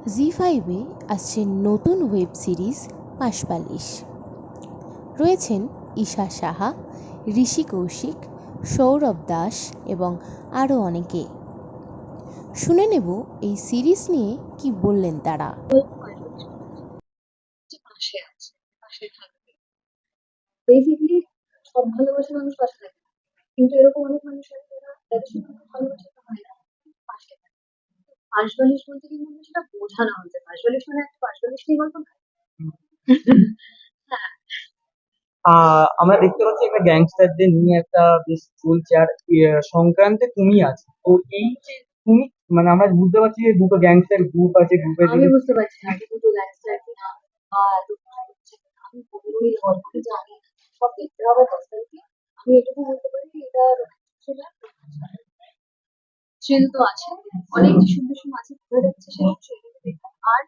জি5-এ আসছে নতুন web series পাশবালিশ। রয়েছেন ঈশা সাহা, ঋষি কৌশিক, সৌরভ দাস এবং আরও অনেকে। শুনে নেব এই সিরিজ নিয়ে কি বললেন তারা। পাশে আছে, পাশে থাকবে। বেসিক্যালি সব ভালোবাসার মানুষ পাশে থাকে, কিন্তু এরকম অনেক মানুষ আছে যারা তাদের সঙ্গে ভালোবাসা তো হয় না, পাশে থাকে। পাশবালিশ বলতে কিন্তু সেটা বোঝানো হচ্ছে, পাশবালিশ মানে একটা পাশবালিশ নিয়ে গল্প না। হ্যাঁ, আমরা দেখতে পাচ্ছি একটা গ্যাংস্টারদের নিয়ে একটা বেশ চলছে। আর সংক্রান্তে তুমি আছো তো, এই যে তুমি, মানে আমরা বুঝতে পারছি যে দুটো গ্যাংস্টার গ্রুপ আছে, গ্রুপের আমি বুঝতে পারছি না যে দুটো গ্যাংস্টার কিনা বা দুটো হচ্ছে কিনা। আমি পুরোপুরি গল্পটা জানি না, সব দেখতে হবে 10 তারিখে। আমি এটুকু বলতে পারি এটা রোমান্টিক থ্রিল তো আছে, অনেক ভীষণ ভীষণ আছে, বোঝা যাচ্ছে সেরকম সেটাকে দেখে। আর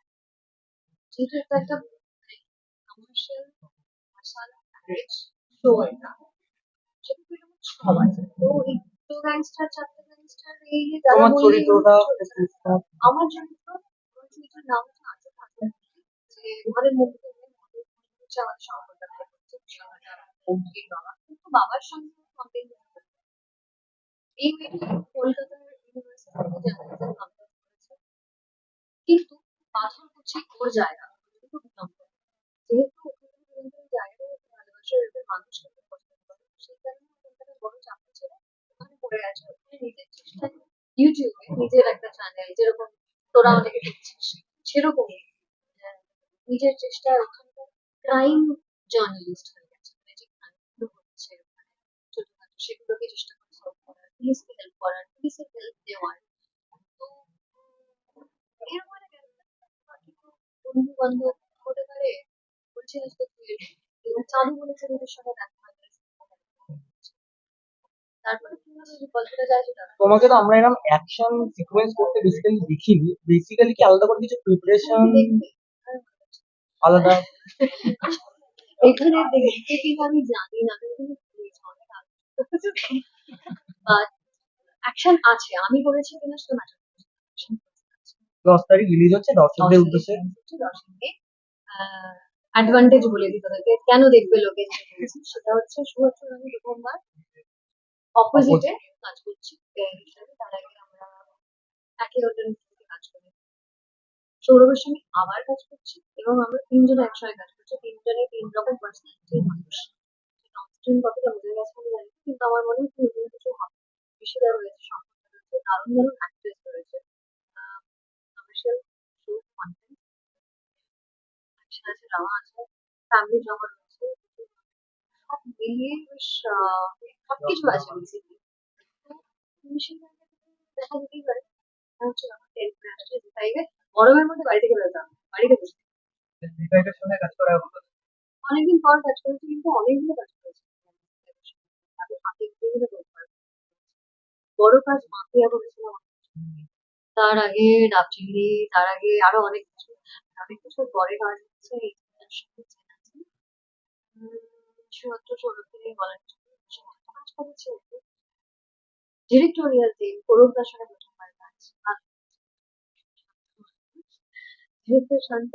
যেহেতু এটা একটা কমার্শিয়াল মাসালা প্যাকেজ শো, এটা সেক্ষেত্রে এরকম সব আছে। তো এই দুটো গ্যাংস্টার, চারটে গ্যাংস্টার, এই যে যারা তোমার বললে চরিত্রটা আমার চরিত্র, আমার চরিত্রের নাম হচ্ছে আচল আচল। যে ঘরের মধ্যে হচ্ছে আমাদের সম্পর্কটা হচ্ছে বিষয়টা বৌদির বাবা, কিন্তু বাবার সঙ্গে কন্টেন্ট এই মেয়েটি কলকাতার ইউনিভার্সিটিতে জার্নালিজম কমপ্লিট করেছে, কিন্তু পাথর হচ্ছে ওর জায়গা, খুব বিলম্ব। যেহেতু ওখানে বিলম্বের জায়গাটা ভালোবাসার এদের মানুষ কিন্তু পছন্দ করে, সেই কারণে ওখানকার বড় চাকরি ছেড়ে ওখানে পড়ে আছে। ওখানে নিজের চেষ্টায় ইউটিউবে নিজের একটা চ্যানেল, যেরকম তোরা অনেকে দেখছিস সেরকমই নিজের চেষ্টায় ওখানকার ক্রাইম জার্নালিস্ট হয়ে গেছে। মানে যে ক্রাইমগুলো হচ্ছে ওখানে ছোটখাটো, সেগুলোকে চেষ্টা করে সলভ করার, পুলিশকে হেল্প করার, পুলিশের হেল্প নেওয়ার। তো এর মানে কেন বন্ধু বান্ধব হতে পারে, বলছিলিস তো তুই, এবং চালু বলেছে ওদের সঙ্গে দেখা হয়। তারপরে কি হলো যে গল্পটা যায় সেটা না। তোমাকে তো আমরা এরকম অ্যাকশন সিকোয়েন্স করতে বেসিক্যালি দেখিনি। বেসিক্যালি কি আলাদা করে কিছু প্রিপারেশন দেখবি আলাদা? এখানে দেখতে কি আমি জানি না, কিন্তু অনেক বাট অ্যাকশন আছে, আমি করেছি কিনা সেটা ম্যাটার করছে না। 10 তারিখ রিলিজ হচ্ছে দর্শকদের উদ্দেশ্যে। দর্শককে অ্যাডভান্টেজ বলে দিই তোদেরকে, কেন দেখবে লোকে, সেটা হচ্ছে শুভচ্ছ আমি প্রথমবার অপোজিটে কাজ করছি হিসাবে। তার আগে আমরা একে অন্যের বিপরীতে কাজ করি। সৌরভের সঙ্গে আবার কাজ করছি এবং আমরা তিনজনে একসঙ্গে কাজ করছি, তিনজনে তিন রকম পার্সোনালিটির মানুষ। অনস্ক্রিন কতটা বোঝা গেছে আমি জানি না, কিন্তু আমার মনে হয় নতুন কিছু হবে। বিশেষা রয়েছে, সম্পর্ক রয়েছে, দারুণ দারুণ অ্যাক্ট্রেস রয়েছে, কমার্শিয়াল শো কন্টেন্ট অ্যাকশন আছে, ড্রামা আছে, ফ্যামিলি ড্রামা রয়েছে, সব মিলিয়ে বেশ সবকিছু আছে বেসিক্যালি। তো মিশিয়ে দেখা যেতেই পারে। এটা হচ্ছে ব্যাপারটা, এরপরে আসছে যে গরমের মধ্যে বাড়ি থেকে বেরোতে হবে, বাড়িতে বসে ডিরেক্টরের সঙ্গে কাজ করা হলো। অনেকদিন পর কাজ করেছি, কিন্তু অনেকগুলো কাজ করেছি। তাদের হাতে বিভিন্ন রোজগার। বড় কাজ মাফিয়া করেছিলাম, তার আগে ডাব চিংড়ি, তার আগে আরো অনেক কিছু। অনেক কিছুর পরে কাজ হচ্ছে এই সিনেমার সঙ্গে চেনা আছে। শুধুমাত্র সৌরভকে নিয়ে বলার কিছু নেই, সে কত কাজ করেছে। ডিরেক্টোরিয়াল টিম, করুণ দার সঙ্গে প্রথমবার কাজ, ডিরেক্টর শান্ত,